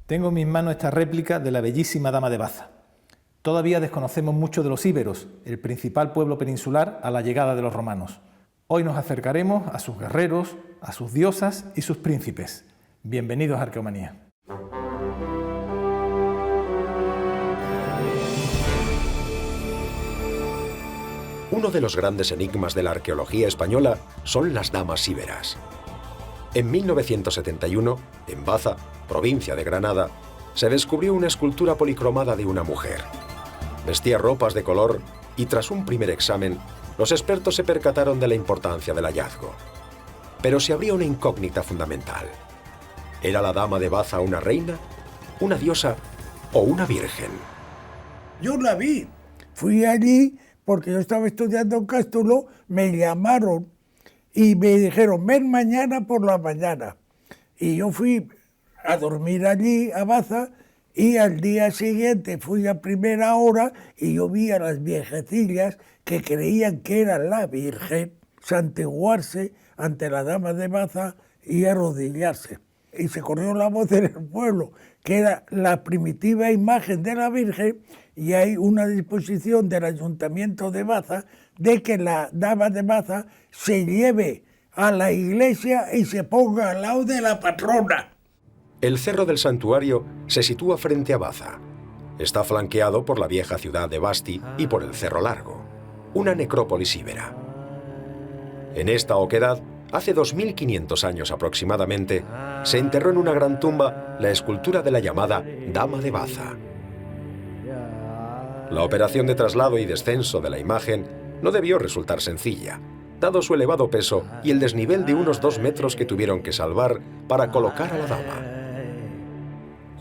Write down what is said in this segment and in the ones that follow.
Tengo en mis manos esta réplica de la bellísima Dama de Baza. Todavía desconocemos mucho de los íberos, el principal pueblo peninsular a la llegada de los romanos. Hoy nos acercaremos a sus guerreros, a sus diosas y sus príncipes. Bienvenidos a Arqueomanía. Uno de los grandes enigmas de la arqueología española son las damas íberas. En 1971, en Baza, provincia de Granada, se descubrió una escultura policromada de una mujer. Vestía ropas de color y tras un primer examen, los expertos se percataron de la importancia del hallazgo. Pero se abría una incógnita fundamental. ¿Era la Dama de Baza una reina, una diosa o una virgen? Yo la vi. Fui allí porque yo estaba estudiando en Cástulo, me llamaron y me dijeron, ven mañana por la mañana. Y yo fui a dormir allí, a Baza, y al día siguiente fui a primera hora y yo vi a las viejecillas que creían que era la Virgen santiguarse ante la Dama de Baza y arrodillarse. Y se corrió la voz en el pueblo, que era la primitiva imagen de la Virgen, y hay una disposición del Ayuntamiento de Baza de que la Dama de Baza se lleve a la iglesia y se ponga al lado de la patrona. El Cerro del Santuario se sitúa frente a Baza. Está flanqueado por la vieja ciudad de Basti y por el Cerro Largo, una necrópolis íbera. En esta oquedad, hace 2500 años aproximadamente, se enterró en una gran tumba la escultura de la llamada Dama de Baza. La operación de traslado y descenso de la imagen no debió resultar sencilla, dado su elevado peso y el desnivel de unos 2 metros que tuvieron que salvar para colocar a la dama.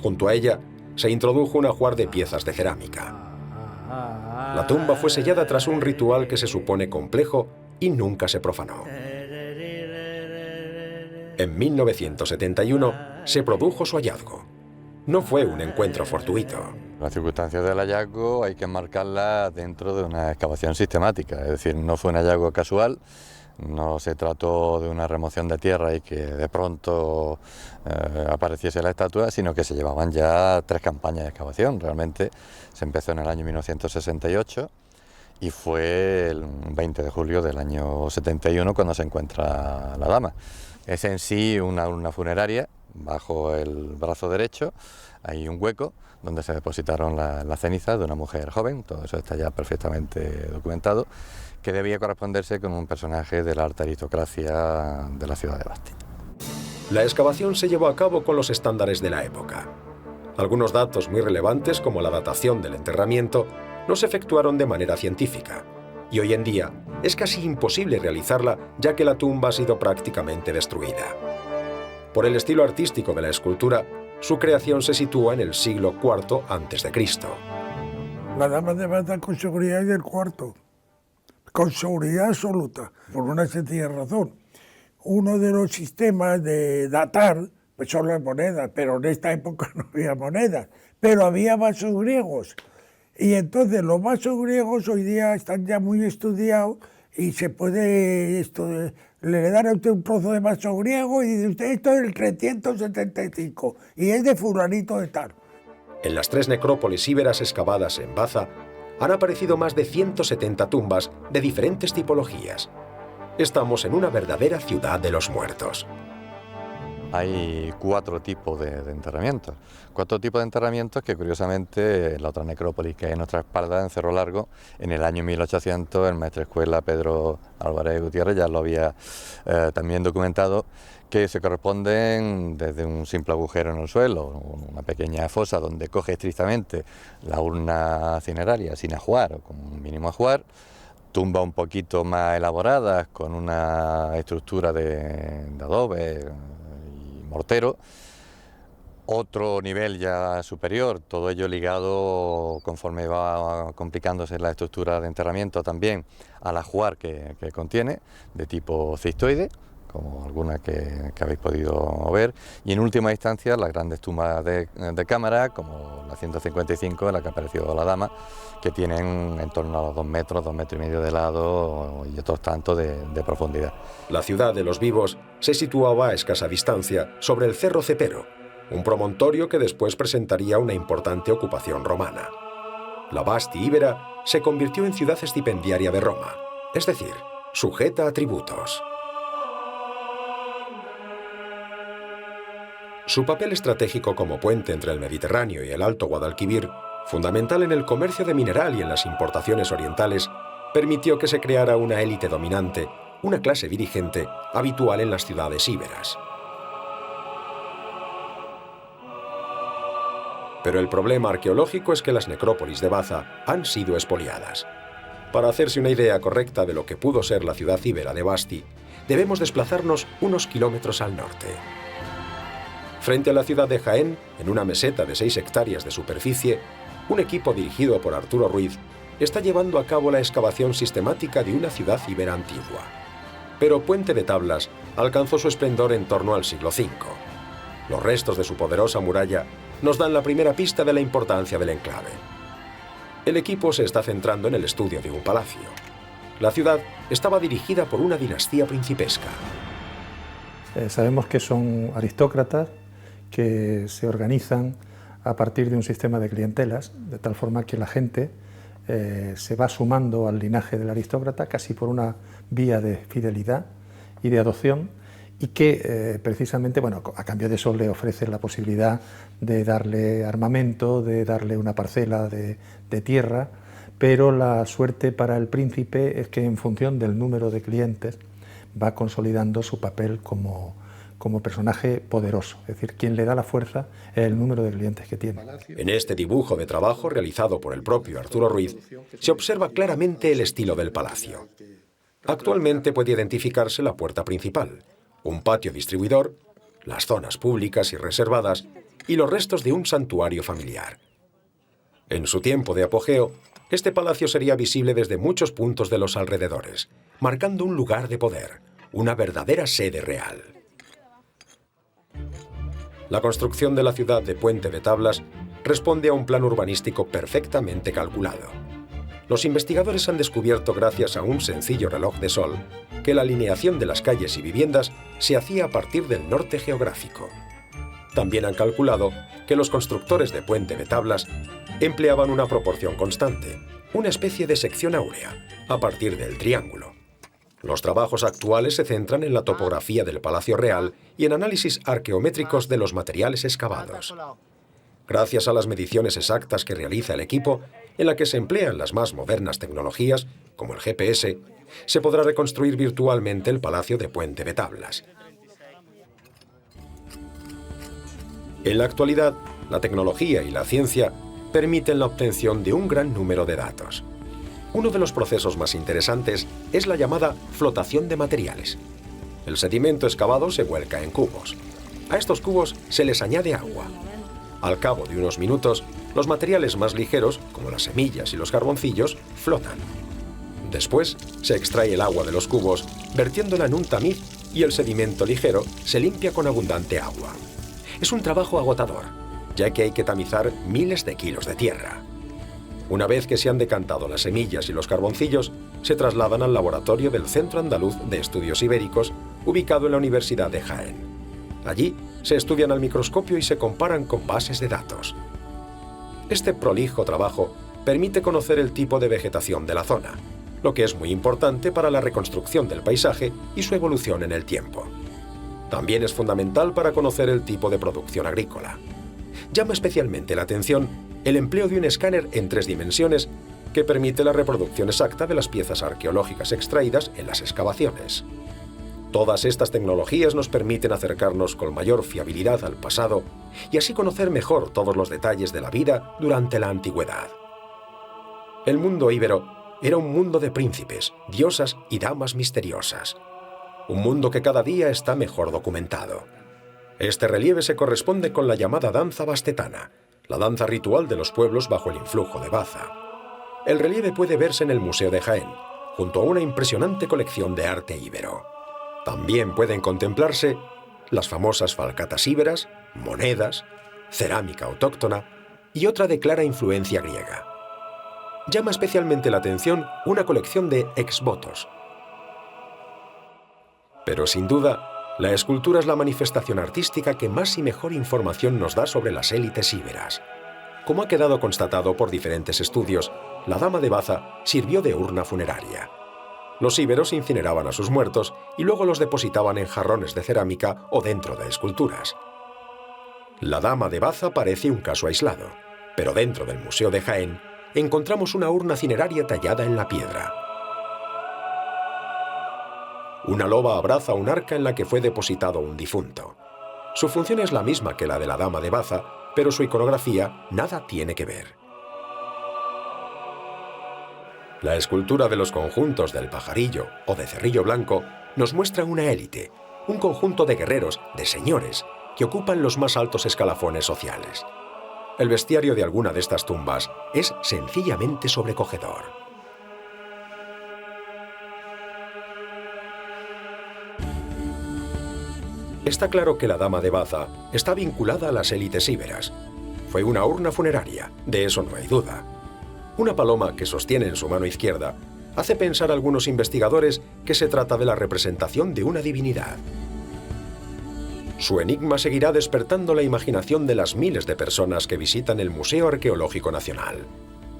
Junto a ella se introdujo un ajuar de piezas de cerámica. La tumba fue sellada tras un ritual que se supone complejo y nunca se profanó. En 1971 se produjo su hallazgo. No fue un encuentro fortuito. Las circunstancias del hallazgo hay que enmarcarlas dentro de una excavación sistemática, es decir, no fue un hallazgo casual, no se trató de una remoción de tierra y que de pronto apareciese la estatua, sino que se llevaban ya 3 campañas de excavación. Realmente se empezó en el año 1968 y fue el 20 de julio del año 71 cuando se encuentra la dama. Es en sí una funeraria. Bajo el brazo derecho hay un hueco donde se depositaron las cenizas de una mujer joven, todo eso está ya perfectamente documentado, que debía corresponderse con un personaje de la alta aristocracia de la ciudad de Basti. La excavación se llevó a cabo con los estándares de la época. Algunos datos muy relevantes, como la datación del enterramiento, no se efectuaron de manera científica, y hoy en día es casi imposible realizarla ya que la tumba ha sido prácticamente destruida. Por el estilo artístico de la escultura, su creación se sitúa en el siglo IV a.C. La Dama de Baza con seguridad es del IV, con seguridad absoluta, por una sencilla razón. Uno de los sistemas de datar pues son las monedas, pero en esta época no había monedas, pero había vasos griegos. Y entonces los vasos griegos hoy día están ya muy estudiados y se puede le dan a usted un trozo de vaso griego y dice usted esto es el 375 y es de fulanito de tal. En las 3 necrópolis íberas excavadas en Baza han aparecido más de 170 tumbas de diferentes tipologías. Estamos en una verdadera ciudad de los muertos. Hay 4 tipos de enterramientos. 4 tipos de enterramientos que, curiosamente, en la otra necrópolis que hay en nuestra espalda, en Cerro Largo, en el año 1800, el maestrescuela Pedro Álvarez Gutiérrez ya lo había también documentado, que se corresponden desde un simple agujero en el suelo, una pequeña fosa donde coge estrictamente la urna cineraria sin ajuar o con un mínimo ajuar, tumbas un poquito más elaboradas con una estructura de adobe, mortero, otro nivel ya superior, todo ello ligado, conforme va complicándose la estructura de enterramiento, también al ajuar que contiene, de tipo cistoide, como alguna que habéis podido ver, y en última instancia las grandes tumbas de cámara, como la 155 en la que ha aparecido la dama, que tienen en torno a los 2 metros, 2 metros y medio de lado y otros tantos de profundidad. La ciudad de los vivos se situaba a escasa distancia sobre el Cerro Cepero, un promontorio que después presentaría una importante ocupación romana. La Basti íbera se convirtió en ciudad estipendiaria de Roma, es decir, sujeta a tributos. Su papel estratégico como puente entre el Mediterráneo y el Alto Guadalquivir, fundamental en el comercio de mineral y en las importaciones orientales, permitió que se creara una élite dominante, una clase dirigente habitual en las ciudades íberas. Pero el problema arqueológico es que las necrópolis de Baza han sido expoliadas. Para hacerse una idea correcta de lo que pudo ser la ciudad íbera de Basti, debemos desplazarnos unos kilómetros al norte. Frente a la ciudad de Jaén, en una meseta de 6 hectáreas de superficie, un equipo dirigido por Arturo Ruiz está llevando a cabo la excavación sistemática de una ciudad íbera antigua. Pero Puente de Tablas alcanzó su esplendor en torno al siglo V. Los restos de su poderosa muralla nos dan la primera pista de la importancia del enclave. El equipo se está centrando en el estudio de un palacio. La ciudad estaba dirigida por una dinastía principesca. Sabemos que son aristócratas que se organizan a partir de un sistema de clientelas, de tal forma que la gente se va sumando al linaje del aristócrata casi por una vía de fidelidad y de adopción, y que precisamente, bueno, a cambio de eso le ofrecen la posibilidad de darle armamento, de darle una parcela de tierra, pero la suerte para el príncipe es que en función del número de clientes va consolidando su papel como personaje poderoso, es decir, quien le da la fuerza es el número de clientes que tiene. En este dibujo de trabajo realizado por el propio Arturo Ruiz, se observa claramente el estilo del palacio. Actualmente puede identificarse la puerta principal, un patio distribuidor, las zonas públicas y reservadas y los restos de un santuario familiar. En su tiempo de apogeo, este palacio sería visible desde muchos puntos de los alrededores, marcando un lugar de poder, una verdadera sede real. La construcción de la ciudad de Puente de Tablas responde a un plan urbanístico perfectamente calculado. Los investigadores han descubierto, gracias a un sencillo reloj de sol, que la alineación de las calles y viviendas se hacía a partir del norte geográfico. También han calculado que los constructores de Puente de Tablas empleaban una proporción constante, una especie de sección áurea, a partir del triángulo. Los trabajos actuales se centran en la topografía del Palacio Real y en análisis arqueométricos de los materiales excavados. Gracias a las mediciones exactas que realiza el equipo, en la que se emplean las más modernas tecnologías, como el GPS, se podrá reconstruir virtualmente el Palacio de Puente de Tablas. En la actualidad, la tecnología y la ciencia permiten la obtención de un gran número de datos. Uno de los procesos más interesantes es la llamada flotación de materiales. El sedimento excavado se vuelca en cubos. A estos cubos se les añade agua. Al cabo de unos minutos, los materiales más ligeros, como las semillas y los carboncillos, flotan. Después, se extrae el agua de los cubos, vertiéndola en un tamiz, y el sedimento ligero se limpia con abundante agua. Es un trabajo agotador, ya que hay que tamizar miles de kilos de tierra. Una vez que se han decantado las semillas y los carboncillos, se trasladan al laboratorio del Centro Andaluz de Estudios Ibéricos, ubicado en la Universidad de Jaén. Allí se estudian al microscopio y se comparan con bases de datos. Este prolijo trabajo permite conocer el tipo de vegetación de la zona, lo que es muy importante para la reconstrucción del paisaje y su evolución en el tiempo. También es fundamental para conocer el tipo de producción agrícola. Llama especialmente la atención el empleo de un escáner en 3 dimensiones que permite la reproducción exacta de las piezas arqueológicas extraídas en las excavaciones. Todas estas tecnologías nos permiten acercarnos con mayor fiabilidad al pasado y así conocer mejor todos los detalles de la vida durante la antigüedad. El mundo íbero era un mundo de príncipes, diosas y damas misteriosas. Un mundo que cada día está mejor documentado. Este relieve se corresponde con la llamada danza bastetana, la danza ritual de los pueblos bajo el influjo de Baza. El relieve puede verse en el Museo de Jaén, junto a una impresionante colección de arte íbero. También pueden contemplarse las famosas falcatas íberas, monedas, cerámica autóctona y otra de clara influencia griega. Llama especialmente la atención una colección de exvotos. Pero sin duda, La escultura es la manifestación artística que más y mejor información nos da sobre las élites íberas. Como ha quedado constatado por diferentes estudios, la Dama de Baza sirvió de urna funeraria. Los íberos incineraban a sus muertos y luego los depositaban en jarrones de cerámica o dentro de esculturas. La Dama de Baza parece un caso aislado, pero dentro del Museo de Jaén encontramos una urna cineraria tallada en la piedra. Una loba abraza un arca en la que fue depositado un difunto. Su función es la misma que la de la Dama de Baza, pero su iconografía nada tiene que ver. La escultura de los conjuntos del Pajarillo o de Cerrillo Blanco nos muestra una élite, un conjunto de guerreros, de señores, que ocupan los más altos escalafones sociales. El bestiario de alguna de estas tumbas es sencillamente sobrecogedor. Está claro que la Dama de Baza está vinculada a las élites íberas. Fue una urna funeraria, de eso no hay duda. Una paloma que sostiene en su mano izquierda hace pensar a algunos investigadores que se trata de la representación de una divinidad. Su enigma seguirá despertando la imaginación de las miles de personas que visitan el Museo Arqueológico Nacional.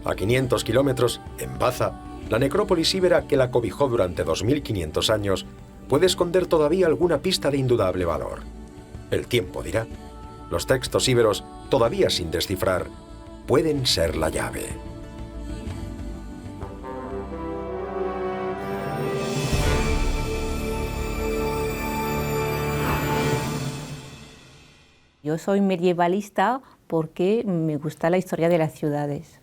A 500 kilómetros, en Baza, la necrópolis íbera que la cobijó durante 2500 años puede esconder todavía alguna pista de indudable valor. El tiempo dirá. Los textos íberos, todavía sin descifrar, pueden ser la llave. Yo soy medievalista porque me gusta la historia de las ciudades.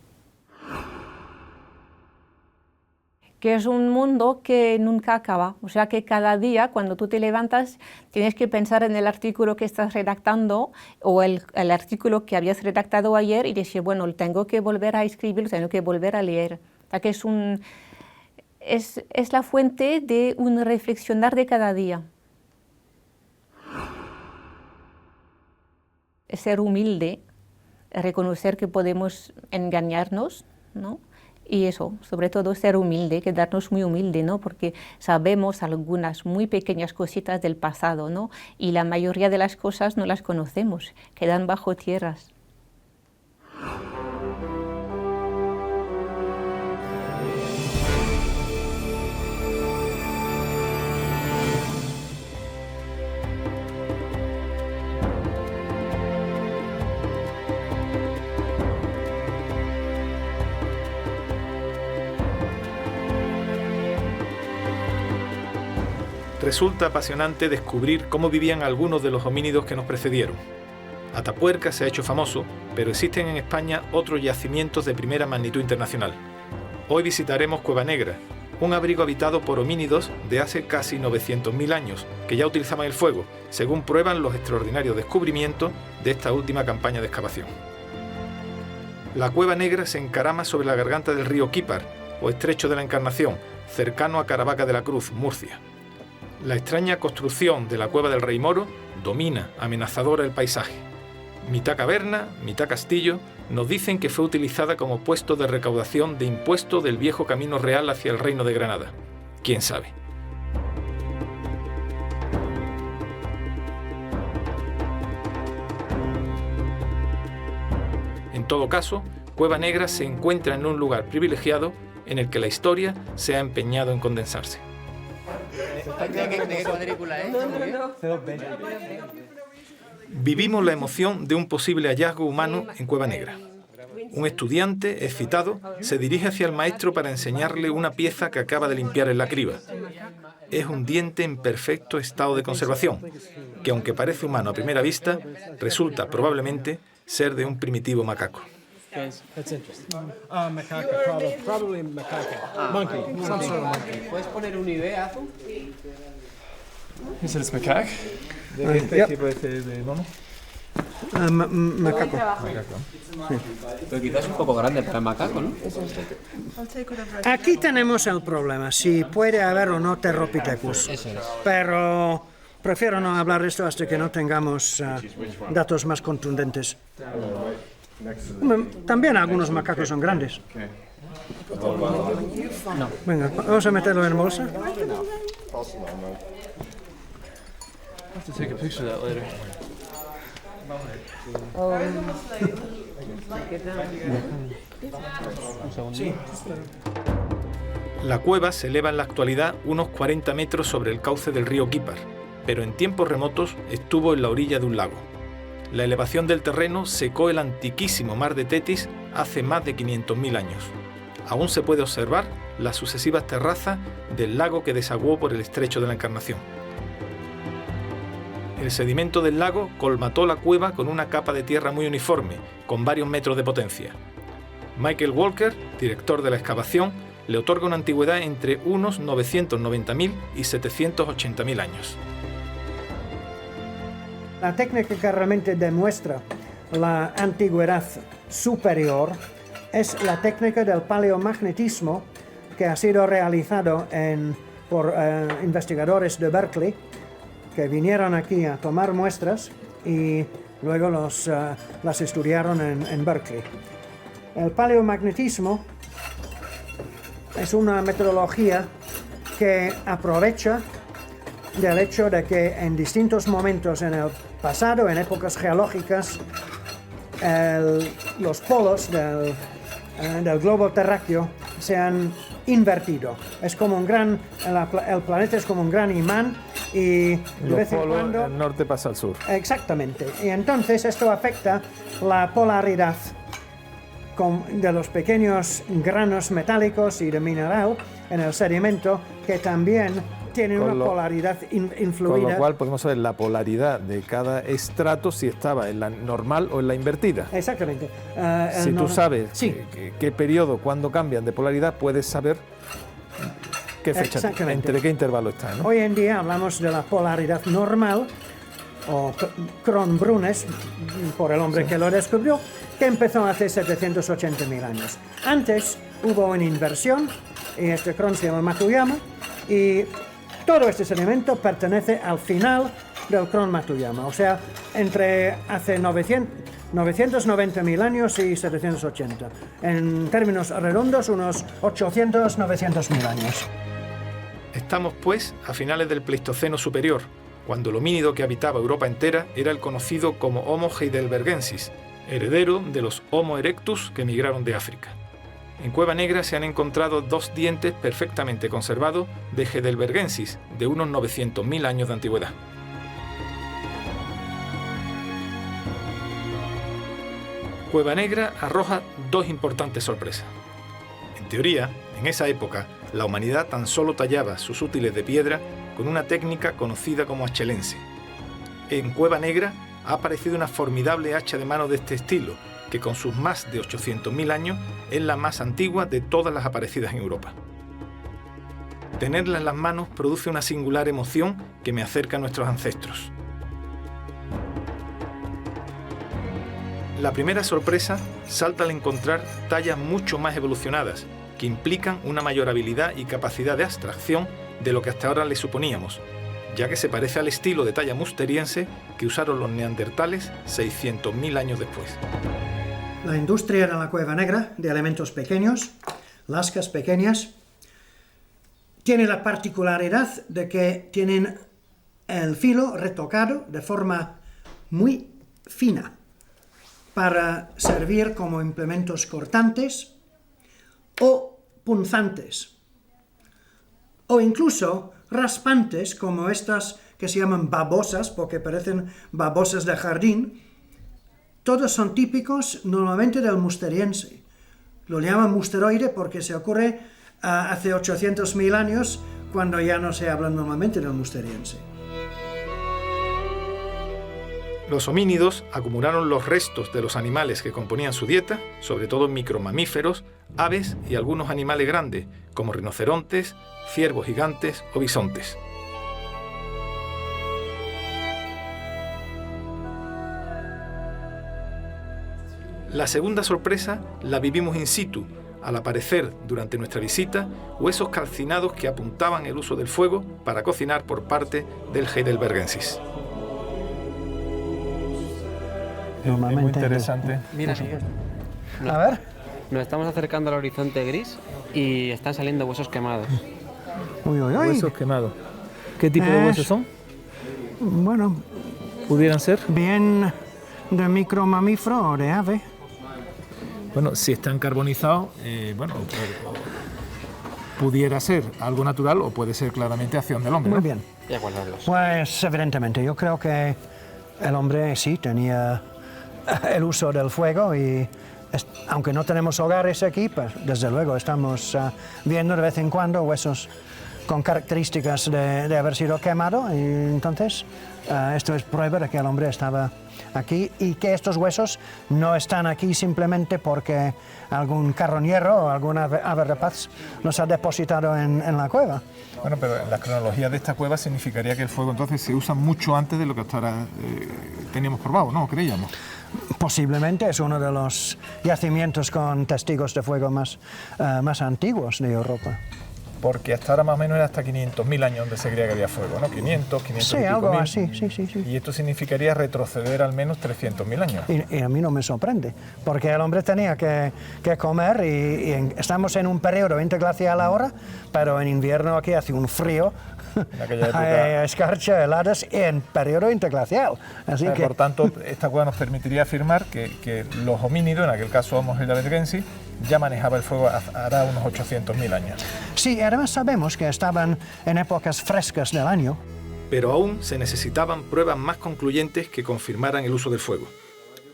Que es un mundo que nunca acaba, o sea que cada día cuando tú te levantas tienes que pensar en el artículo que estás redactando o el artículo que habías redactado ayer y decir, bueno, tengo que volver a escribir, tengo que volver a leer. O sea que es la fuente de un reflexionar de cada día. Ser humilde, reconocer que podemos engañarnos, ¿no? Y eso, sobre todo ser humilde, quedarnos muy humilde, ¿no? Porque sabemos algunas muy pequeñas cositas del pasado, ¿no? Y la mayoría de las cosas no las conocemos, quedan bajo tierras. Resulta apasionante descubrir cómo vivían algunos de los homínidos que nos precedieron. Atapuerca se ha hecho famoso, pero existen en España otros yacimientos de primera magnitud internacional. Hoy visitaremos Cueva Negra, un abrigo habitado por homínidos de hace casi 900.000 años, que ya utilizaban el fuego, según prueban los extraordinarios descubrimientos de esta última campaña de excavación. La Cueva Negra se encarama sobre la garganta del río Quípar, o Estrecho de la Encarnación, cercano a Caravaca de la Cruz, Murcia. La extraña construcción de la Cueva del Rey Moro domina amenazadora el paisaje. Mitad caverna, mitad castillo, nos dicen que fue utilizada como puesto de recaudación de impuestos del viejo camino real hacia el Reino de Granada. ¿Quién sabe? En todo caso, Cueva Negra se encuentra en un lugar privilegiado en el que la historia se ha empeñado en condensarse. ¿De qué cuadrícula es? Vivimos la emoción de un posible hallazgo humano en Cueva Negra. Un estudiante, excitado, se dirige hacia el maestro para enseñarle una pieza que acaba de limpiar en la criba. Es un diente en perfecto estado de conservación, que aunque parece humano a primera vista, resulta probablemente ser de un primitivo macaco. Macaque, probably macaque. Monkey, some sort of monkey. ¿Puedes poner un IV, Azu? ¿Es el macaque? ¿De qué tipo de mono? Macaco. Pero quizás es un poco grande para el macaco, ¿no? Aquí tenemos el problema, si puede haber o no Terropithecus. Pero prefiero no hablar de esto hasta que no tengamos datos más contundentes. También algunos macacos son grandes. No. Venga, vamos a meterlo en bolsa. La cueva se eleva en la actualidad unos 40 metros sobre el cauce del río Quípar, pero en tiempos remotos estuvo en la orilla de un lago. La elevación del terreno secó el antiquísimo mar de Tetis hace más de 500.000 años. Aún se puede observar las sucesivas terrazas del lago que desaguó por el estrecho de la Encarnación. El sedimento del lago colmató la cueva con una capa de tierra muy uniforme, con varios metros de potencia. Michael Walker, director de la excavación, le otorga una antigüedad entre unos 990.000 y 780.000 años. La técnica que realmente demuestra la antigüedad superior es la técnica del paleomagnetismo que ha sido realizado por investigadores de Berkeley que vinieron aquí a tomar muestras y luego las estudiaron en Berkeley. El paleomagnetismo es una metodología que aprovecha del hecho de que en distintos momentos en el pasado, en épocas geológicas, los polos del globo terráqueo se han invertido. Es como el planeta es como un gran imán y de vez en cuando el norte pasa al sur. Exactamente. Y entonces esto afecta la polaridad de los pequeños granos metálicos y de mineral en el sedimento que también tienen una polaridad influida. Con lo cual podemos saber la polaridad de cada estrato si estaba en la normal o en la invertida. Exactamente. Si tú sabes sí. qué periodo, cuándo cambian de polaridad, puedes saber qué fecha, entre qué intervalo está, ¿no? Hoy en día hablamos de la polaridad normal, o Kronbrunnes, por el hombre que lo descubrió, que empezó hace 780.000 años. Antes hubo una inversión, y este Kron se llama Matuyama, y todo este sedimento pertenece al final del Kron Matuyama, o sea, entre hace 990.000 años y 780. En términos redondos, unos 800-900.000 años. Estamos, pues, a finales del Pleistoceno superior, cuando el homínido que habitaba Europa entera era el conocido como Homo heidelbergensis, heredero de los Homo erectus que emigraron de África. En Cueva Negra se han encontrado 2 dientes perfectamente conservados de heidelbergensis, de unos 900.000 años de antigüedad. Cueva Negra arroja 2 importantes sorpresas. En teoría, en esa época, la humanidad tan solo tallaba sus útiles de piedra con una técnica conocida como hachelense. En Cueva Negra ha aparecido una formidable hacha de mano de este estilo, que con sus más de 800.000 años es la más antigua de todas las aparecidas en Europa. Tenerla en las manos produce una singular emoción que me acerca a nuestros ancestros. La primera sorpresa salta al encontrar tallas mucho más evolucionadas, que implican una mayor habilidad y capacidad de abstracción de lo que hasta ahora le suponíamos, ya que se parece al estilo de talla musteriense que usaron los neandertales 600.000 años después. La industria de la Cueva Negra, de elementos pequeños, lascas pequeñas, tiene la particularidad de que tienen el filo retocado de forma muy fina para servir como implementos cortantes o punzantes, o incluso raspantes como estas que se llaman babosas, porque parecen babosas de jardín. Todos son típicos normalmente del musteriense. Lo llaman musteroide porque se ocurre hace 800.000 años, cuando ya no se habla normalmente del musteriense. Los homínidos acumularon los restos de los animales que componían su dieta, sobre todo micromamíferos, aves y algunos animales grandes, como rinocerontes, ciervos gigantes o bisontes. La segunda sorpresa la vivimos in situ, al aparecer durante nuestra visita huesos calcinados que apuntaban el uso del fuego para cocinar por parte del heidelbergensis. Es muy interesante. Mira, A ver. nos estamos acercando al horizonte gris y están saliendo huesos quemados. Uy, uy, uy. Huesos quemados. ¿Qué tipo de huesos son? Bueno, ¿Pudieran ser? bien de micromamífero o de ave. Bueno, si están carbonizados, pudiera ser algo natural o puede ser claramente acción del hombre. Muy ¿no? bien. Pues evidentemente, yo creo que el hombre sí tenía el uso del fuego y aunque no tenemos hogares aquí, pues desde luego estamos viendo de vez en cuando huesos con características de haber sido quemado y entonces esto es prueba de que el hombre estaba aquí y que estos huesos no están aquí simplemente porque algún carroñero o algún ave rapaz los ha depositado en la cueva. Bueno, pero la cronología de esta cueva significaría que el fuego entonces se usa mucho antes de lo que hasta ahora teníamos probado, ¿no? Creíamos. Posiblemente es uno de los yacimientos con testigos de fuego más antiguos de Europa. Porque hasta ahora más o menos era hasta 500.000 años donde se creía que había fuego, ¿no? 500 y Sí, pico algo mil. así, sí. Y esto significaría retroceder al menos 300.000 años. Y a mí no me sorprende, porque el hombre tenía que comer y estamos en un periodo interglacial ahora, pero en invierno aquí hace un frío, En aquella época. hay escarcha, heladas en periodo interglacial. Así que, Por tanto, esta cueva nos permitiría afirmar que los homínidos, en aquel caso Homo heidelbergensis, ya manejaba el fuego hará unos 800.000 años. sí, además sabemos que estaban en épocas frescas del año. Pero aún se necesitaban pruebas más concluyentes que confirmaran el uso del fuego.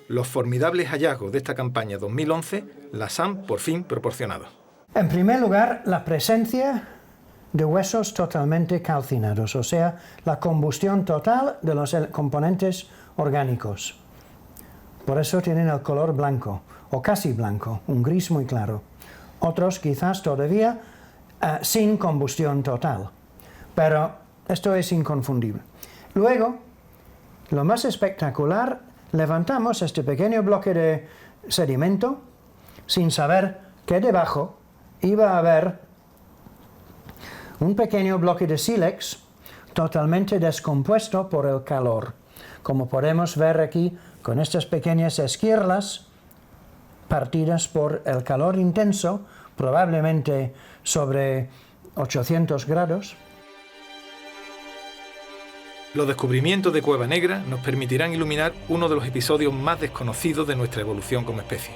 Los formidables hallazgos de esta campaña 2011 las han por fin proporcionado. En primer lugar, la presencia de huesos totalmente calcinados, o sea, la combustión total de los componentes orgánicos. Por eso tienen el color blanco, o casi blanco, un gris muy claro. Otros quizás todavía sin combustión total, pero esto es inconfundible. Luego, lo más espectacular, levantamos este pequeño bloque de sedimento sin saber que debajo iba a haber un pequeño bloque de sílex totalmente descompuesto por el calor. Como podemos ver aquí con estas pequeñas esquirlas partidas por el calor intenso, probablemente sobre 800 grados. Los descubrimientos de Cueva Negra nos permitirán iluminar uno de los episodios más desconocidos de nuestra evolución como especie.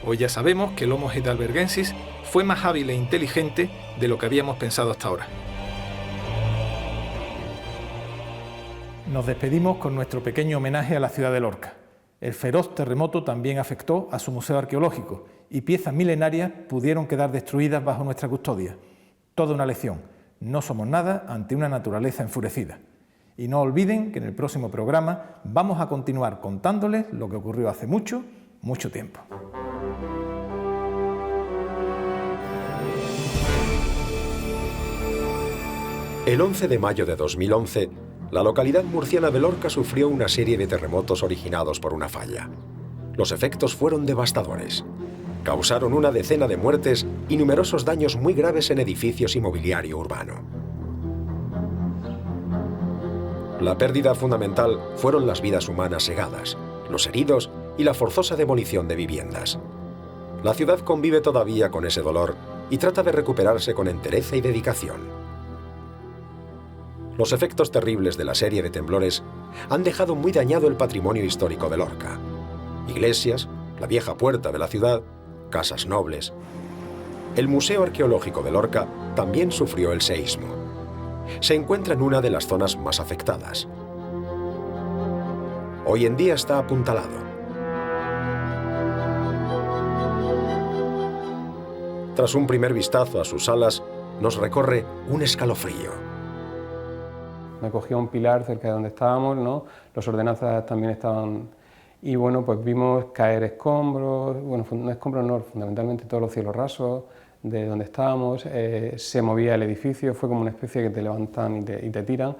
Hoy ya sabemos que el Homo heidelbergensis fue más hábil e inteligente de lo que habíamos pensado hasta ahora. Nos despedimos con nuestro pequeño homenaje a la ciudad de Lorca. El feroz terremoto también afectó a su museo arqueológico y piezas milenarias pudieron quedar destruidas bajo nuestra custodia. Toda una lección. No somos nada ante una naturaleza enfurecida. Y no olviden que en el próximo programa vamos a continuar contándoles lo que ocurrió hace mucho, mucho tiempo. El 11 de mayo de 2011, la localidad murciana de Lorca sufrió una serie de terremotos originados por una falla. Los efectos fueron devastadores. Causaron una decena de muertes y numerosos daños muy graves en edificios y mobiliario urbano. La pérdida fundamental fueron las vidas humanas segadas, los heridos y la forzosa demolición de viviendas. La ciudad convive todavía con ese dolor y trata de recuperarse con entereza y dedicación. Los efectos terribles de la serie de temblores han dejado muy dañado el patrimonio histórico de Lorca. Iglesias, la vieja puerta de la ciudad, casas nobles. El Museo Arqueológico de Lorca también sufrió el seísmo. Se encuentra en una de las zonas más afectadas. Hoy en día está apuntalado. Tras un primer vistazo a sus salas, nos recorre un escalofrío. Me cogía un pilar cerca de donde estábamos, ¿no? Los ordenanzas también estaban... Y bueno, pues vimos caer escombros, bueno, no escombros no, fundamentalmente todos los cielos rasos de donde estábamos, se movía el edificio, fue como una especie que te levantan y te tiran.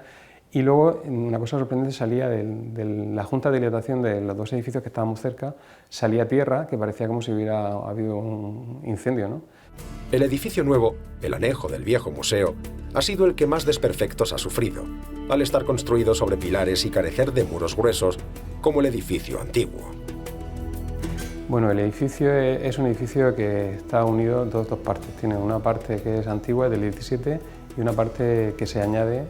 Y luego, una cosa sorprendente, salía de la junta de dilatación de los dos edificios que estábamos cerca, salía tierra que parecía como si hubiera habido un incendio, ¿no? El edificio nuevo, el anejo del viejo museo, ha sido el que más desperfectos ha sufrido, al estar construido sobre pilares y carecer de muros gruesos, como el edificio antiguo. Bueno, el edificio es un edificio que está unido en dos partes. Tiene una parte que es antigua, del 17, y una parte que se añade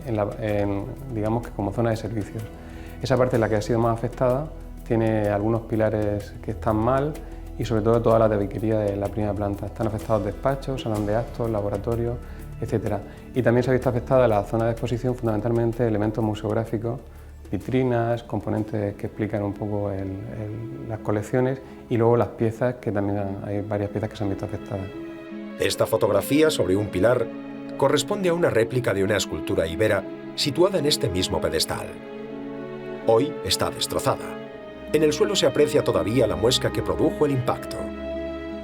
digamos que como zona de servicios. Esa parte es la que ha sido más afectada, tiene algunos pilares que están mal y sobre todo toda la tabiquería de la primera planta. Están afectados despachos, salón de actos, laboratorios, etc. Y también se ha visto afectada la zona de exposición, fundamentalmente elementos museográficos, vitrinas, componentes que explican un poco las colecciones y luego las piezas, que también hay varias piezas que se han visto afectadas. Esta fotografía sobre un pilar corresponde a una réplica de una escultura ibera situada en este mismo pedestal. Hoy está destrozada. En el suelo se aprecia todavía la muesca que produjo el impacto.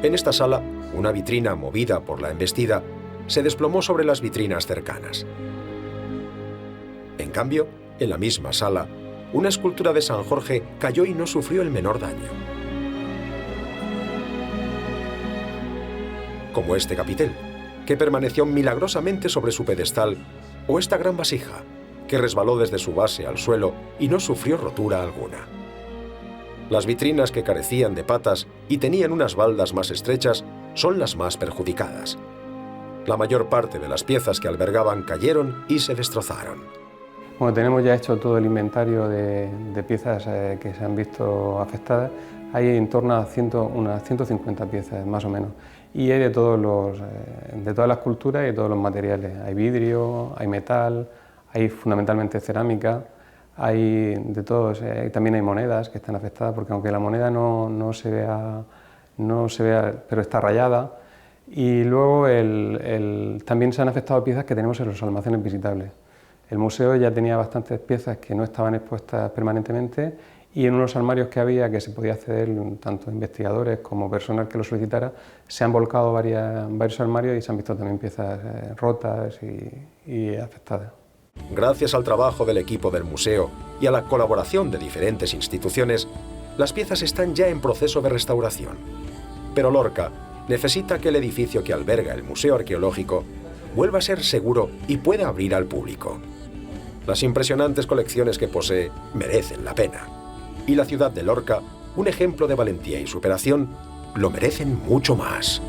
En esta sala, una vitrina movida por la embestida se desplomó sobre las vitrinas cercanas. En cambio, en la misma sala, una escultura de San Jorge cayó y no sufrió el menor daño. Como este capitel, que permaneció milagrosamente sobre su pedestal, o esta gran vasija, que resbaló desde su base al suelo y no sufrió rotura alguna. Las vitrinas que carecían de patas y tenían unas baldas más estrechas son las más perjudicadas. La mayor parte de las piezas que albergaban cayeron y se destrozaron. Bueno, tenemos ya hecho todo el inventario de piezas que se han visto afectadas. Hay en torno a unas 150 piezas, más o menos. Y hay de todas las culturas y de todos los materiales. Hay vidrio, hay metal, hay fundamentalmente cerámica, hay de todos. También hay monedas que están afectadas, porque aunque la moneda no se vea, pero está rayada. Y luego también se han afectado piezas que tenemos en los almacenes visitables. El museo ya tenía bastantes piezas que no estaban expuestas permanentemente y en unos armarios que había, que se podía acceder tanto investigadores como personal que lo solicitara, se han volcado varios armarios y se han visto también piezas rotas y afectadas. Gracias al trabajo del equipo del museo y a la colaboración de diferentes instituciones, las piezas están ya en proceso de restauración. Pero Lorca necesita que el edificio que alberga el Museo Arqueológico vuelva a ser seguro y pueda abrir al público. Las impresionantes colecciones que posee merecen la pena. Y la ciudad de Lorca, un ejemplo de valentía y superación, lo merecen mucho más.